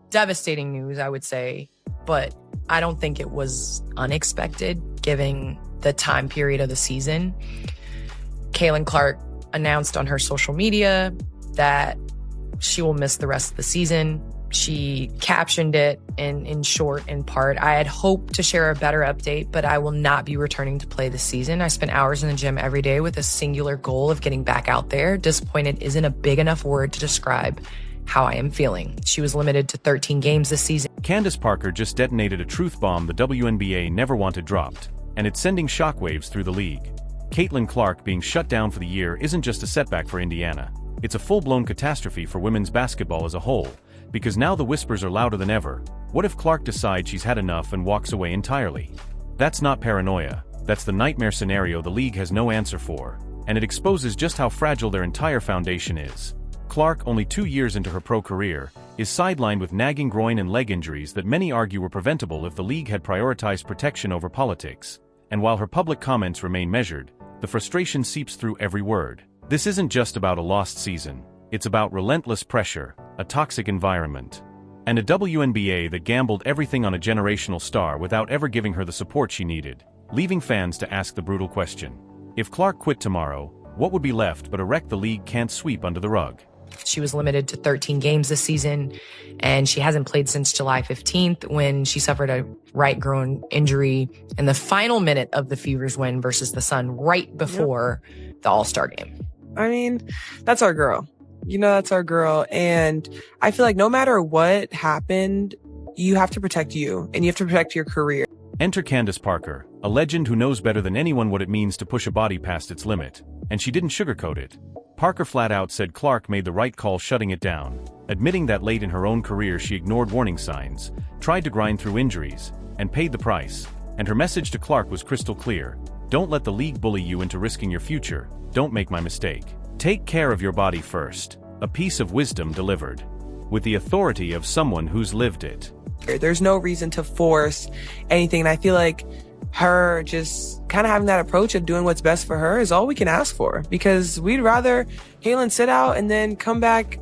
devastating news, I would say, but I don't think it was unexpected given the time period of the season. Caitlin Clark announced on her social media that she will miss the rest of the season. She captioned it in short, in part, "I had hoped to share a better update, but I will not be returning to play this season. I spent hours in the gym every day with a singular goal of getting back out there. Disappointed isn't a big enough word to describe how I am feeling." She was limited to 13 games this season. Candace Parker just detonated a truth bomb the WNBA never wanted dropped, and it's sending shockwaves through the league. Caitlin Clark being shut down for the year isn't just a setback for Indiana. It's a full-blown catastrophe for women's basketball as a whole, because now the whispers are louder than ever. What if Clark decides she's had enough and walks away entirely? That's not paranoia. That's the nightmare scenario the league has no answer for, and it exposes just how fragile their entire foundation is. Clark, only 2 years into her pro career, is sidelined with nagging groin and leg injuries that many argue were preventable if the league had prioritized protection over politics. And while her public comments remain measured, the frustration seeps through every word. This isn't just about a lost season. It's about relentless pressure, a toxic environment, and a WNBA that gambled everything on a generational star without ever giving her the support she needed, leaving fans to ask the brutal question: if Clark quit tomorrow, what would be left but a wreck the league can't sweep under the rug? She was limited to 13 games this season, and she hasn't played since July 15th when she suffered a right groin injury in the final minute of the Fever's win versus the Sun right before the All-Star game. I mean, that's our girl. That's our girl. And I feel like no matter what happened, you have to protect you and you have to protect your career. Enter Candace Parker, a legend who knows better than anyone what it means to push a body past its limit, and she didn't sugarcoat it. Parker flat out said Clark made the right call shutting it down, admitting that late in her own career she ignored warning signs, tried to grind through injuries, and paid the price. And her message to Clark was crystal clear: don't let the league bully you into risking your future. Don't make my mistake. Take care of your body first. A piece of wisdom delivered, with the authority of someone who's lived it. There's no reason to force anything, and I feel like her just kind of having that approach of doing what's best for her is all we can ask for, because we'd rather Caitlin sit out and then come back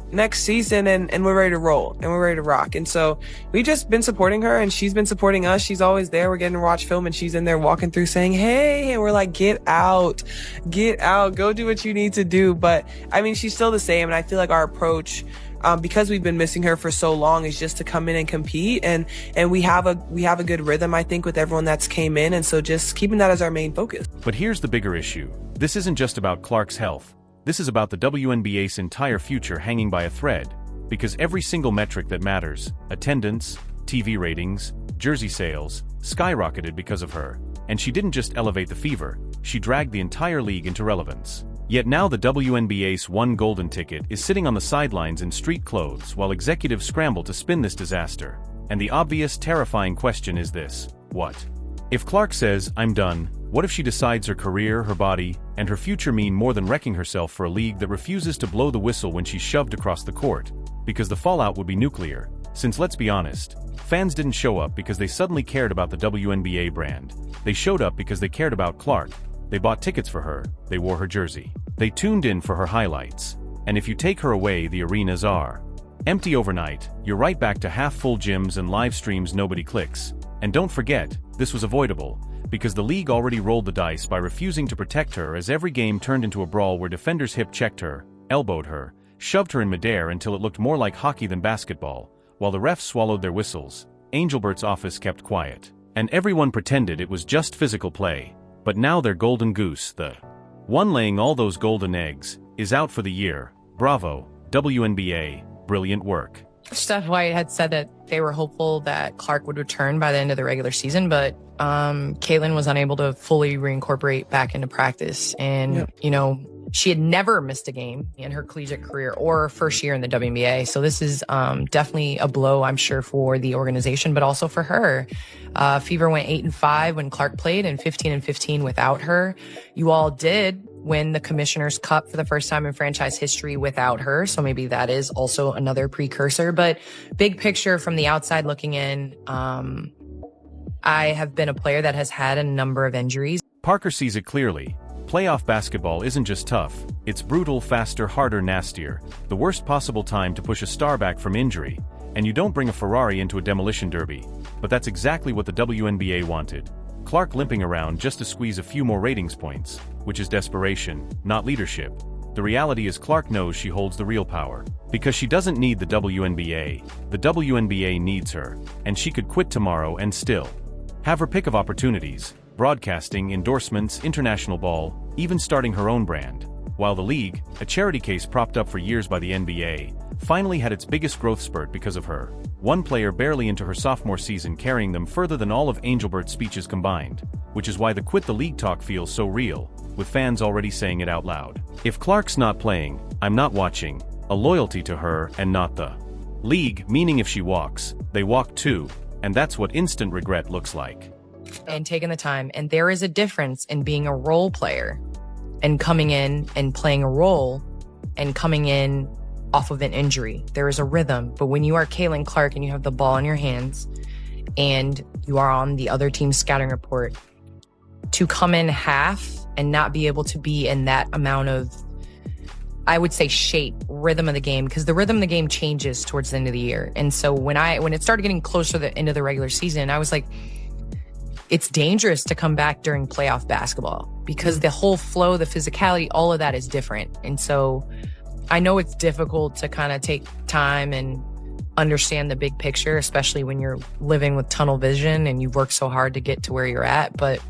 next season and we're ready to roll and we're ready to rock. And so we've just been supporting her and she's been supporting us. She's always there. We're getting to watch film and she's in there walking through saying, "Hey," and we're like, get out, go do what you need to do. But I mean, she's still the same. And I feel like our approach, because we've been missing her for so long, is just to come in and compete. And we have a good rhythm, I think, with everyone that's came in. And so just keeping that as our main focus. But here's the bigger issue. This isn't just about Clark's health. This is about the WNBA's entire future hanging by a thread, because every single metric that matters, attendance, TV ratings, jersey sales, skyrocketed because of her. And she didn't just elevate the Fever, she dragged the entire league into relevance. Yet now the WNBA's one golden ticket is sitting on the sidelines in street clothes while executives scramble to spin this disaster. And the obvious, terrifying question is this: what? If Clark says, "I'm done," what if she decides her career, her body, and her future mean more than wrecking herself for a league that refuses to blow the whistle when she's shoved across the court? Because the fallout would be nuclear. Since, let's be honest, fans didn't show up because they suddenly cared about the WNBA brand. They showed up because they cared about Clark. They bought tickets for her. They wore her jersey. They tuned in for her highlights. And if you take her away, the arenas are empty overnight. You're right back to half-full gyms and live streams nobody clicks. And don't forget, this was avoidable, because the league already rolled the dice by refusing to protect her, as every game turned into a brawl where defenders hip-checked her, elbowed her, shoved her in midair until it looked more like hockey than basketball, while the refs swallowed their whistles. Angelbert's office kept quiet, and everyone pretended it was just physical play. But now their golden goose, the one laying all those golden eggs, is out for the year. Bravo, WNBA, brilliant work. Steph White had said that they were hopeful that Clark would return by the end of the regular season, but Caitlin was unable to fully reincorporate back into practice. And, she had never missed a game in her collegiate career or first year in the WNBA. So this is definitely a blow, I'm sure, for the organization, but also for her. Fever went 8-5 when Clark played and 15-15 without her. You all did win the Commissioner's Cup for the first time in franchise history without her. So maybe that is also another precursor. But big picture from the outside looking in, I have been a player that has had a number of injuries. Parker sees it clearly. Playoff basketball isn't just tough, it's brutal, faster, harder, nastier, the worst possible time to push a star back from injury, And you don't bring a Ferrari into a demolition derby. But that's exactly what the WNBA wanted. Clark limping around just to squeeze a few more ratings points, which is desperation, not leadership. The reality is Clark knows she holds the real power. Because she doesn't need the WNBA. The WNBA needs her. And she could quit tomorrow and still have her pick of opportunities: broadcasting, endorsements, international ball, even starting her own brand. While the league, a charity case propped up for years by the NBA, finally had its biggest growth spurt because of her. One player barely into her sophomore season carrying them further than all of Angelbert's speeches combined. Which is why the quit the league talk feels so real, with fans already saying it out loud. If Clark's not playing, I'm not watching. A loyalty to her and not the league, meaning if she walks, they walk too, and that's what instant regret looks like. And taking the time, and there is a difference in being a role player and coming in and playing a role and coming in off of an injury. There is a rhythm, but when you are Caitlin Clark and you have the ball in your hands and you are on the other team's scouting report, to come in half and not be able to be in that amount of, I would say, rhythm of the game, because the rhythm of the game changes towards the end of the year. And so when it started getting closer to the end of the regular season, I was like, it's dangerous to come back during playoff basketball because the whole flow, the physicality, all of that is different. And so I know it's difficult to kind of take time and understand the big picture, especially when you're living with tunnel vision and you've worked so hard to get to where you're at, but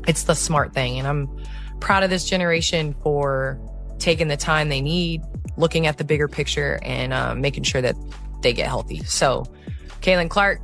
it's the smart thing. And I'm proud of this generation for taking the time they need, looking at the bigger picture, and making sure that they get healthy. So, Caitlin Clark,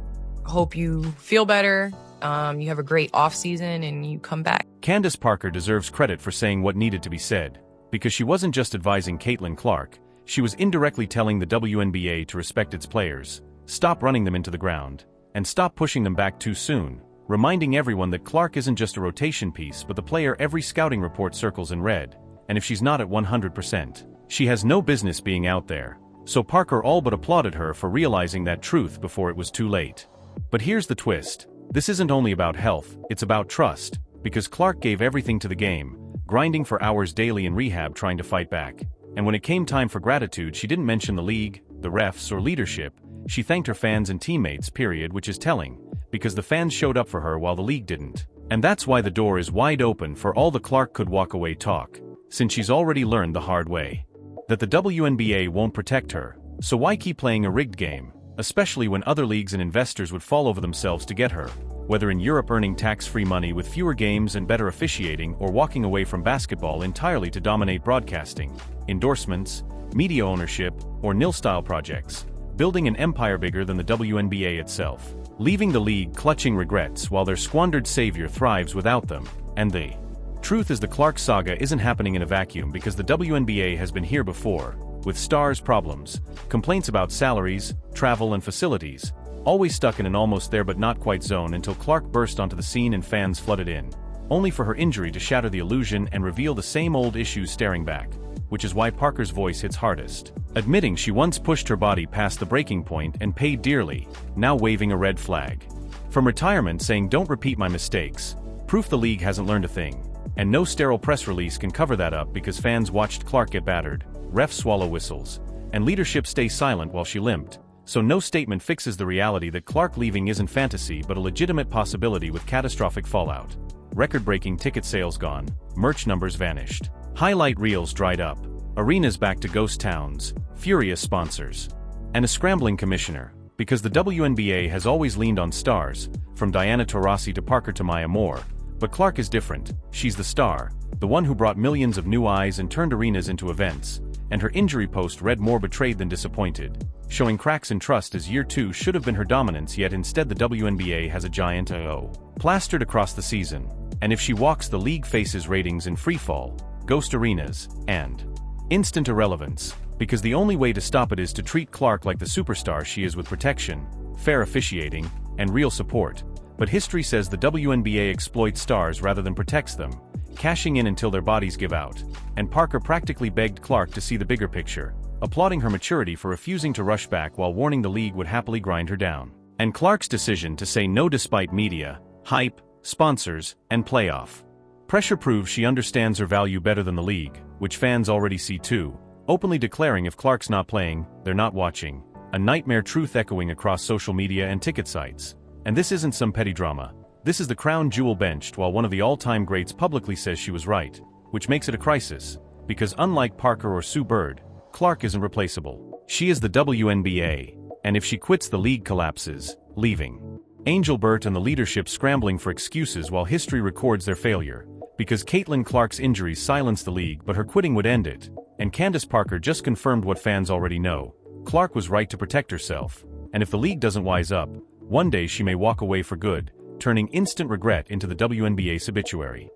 hope you feel better. You have a great off season and you come back. Candace Parker deserves credit for saying what needed to be said, because she wasn't just advising Caitlin Clark, she was indirectly telling the WNBA to respect its players, stop running them into the ground, and stop pushing them back too soon, reminding everyone that Clark isn't just a rotation piece but the player every scouting report circles in red. And if she's not at 100%, she has no business being out there. So Parker all but applauded her for realizing that truth before it was too late. But here's the twist. This isn't only about health, it's about trust, because Clark gave everything to the game, grinding for hours daily in rehab trying to fight back. And when it came time for gratitude, she didn't mention the league, the refs, or leadership. She thanked her fans and teammates, period, which is telling, because the fans showed up for her while the league didn't. And that's why the door is wide open for all the Clark could walk away talk, since she's already learned the hard way that the WNBA won't protect her. So why keep playing a rigged game, especially when other leagues and investors would fall over themselves to get her, whether in Europe earning tax-free money with fewer games and better officiating, or walking away from basketball entirely to dominate broadcasting, endorsements, media ownership, or nil-style projects, building an empire bigger than the WNBA itself, leaving the league clutching regrets while their squandered savior thrives without them. And the truth is, the Clark saga isn't happening in a vacuum, because the WNBA has been here before, with stars problems, complaints about salaries, travel, and facilities, always stuck in an almost there but not quite zone until Clark burst onto the scene and fans flooded in, only for her injury to shatter the illusion and reveal the same old issues staring back, which is why Parker's voice hits hardest, admitting she once pushed her body past the breaking point and paid dearly, now waving a red flag. From retirement saying don't repeat my mistakes, proof the league hasn't learned a thing. And no sterile press release can cover that up, because fans watched Clark get battered, refs swallow whistles, and leadership stay silent while she limped. So no statement fixes the reality that Clark leaving isn't fantasy but a legitimate possibility with catastrophic fallout. Record-breaking ticket sales gone, merch numbers vanished, highlight reels dried up, arenas back to ghost towns, furious sponsors, and a scrambling commissioner, because the WNBA has always leaned on stars, from Diana Taurasi to Parker to Maya Moore. But Clark is different. She's the star, the one who brought millions of new eyes and turned arenas into events, and her injury post read more betrayed than disappointed, showing cracks in trust as year 2 should have been her dominance, yet instead the WNBA has a giant O plastered across the season, and if she walks, the league faces ratings in freefall, ghost arenas, and instant irrelevance, because the only way to stop it is to treat Clark like the superstar she is, with protection, fair officiating, and real support. But history says the WNBA exploits stars rather than protects them, cashing in until their bodies give out. And Parker practically begged Clark to see the bigger picture, applauding her maturity for refusing to rush back while warning the league would happily grind her down. And Clark's decision to say no despite media, hype, sponsors, and playoff pressure proves she understands her value better than the league, which fans already see too, openly declaring if Clark's not playing, they're not watching. A nightmare truth echoing across social media and ticket sites. And this isn't some petty drama. This is the crown jewel benched while one of the all-time greats publicly says she was right, which makes it a crisis, because unlike Parker or Sue Bird, Clark isn't replaceable. She is the WNBA, and if she quits the league collapses, leaving. Angelbert and the leadership scrambling for excuses while history records their failure, because Caitlin Clark's injuries silenced the league but her quitting would end it, and Candace Parker just confirmed what fans already know. Clark was right to protect herself, and if the league doesn't wise up, one day she may walk away for good, turning instant regret into the WNBA's obituary.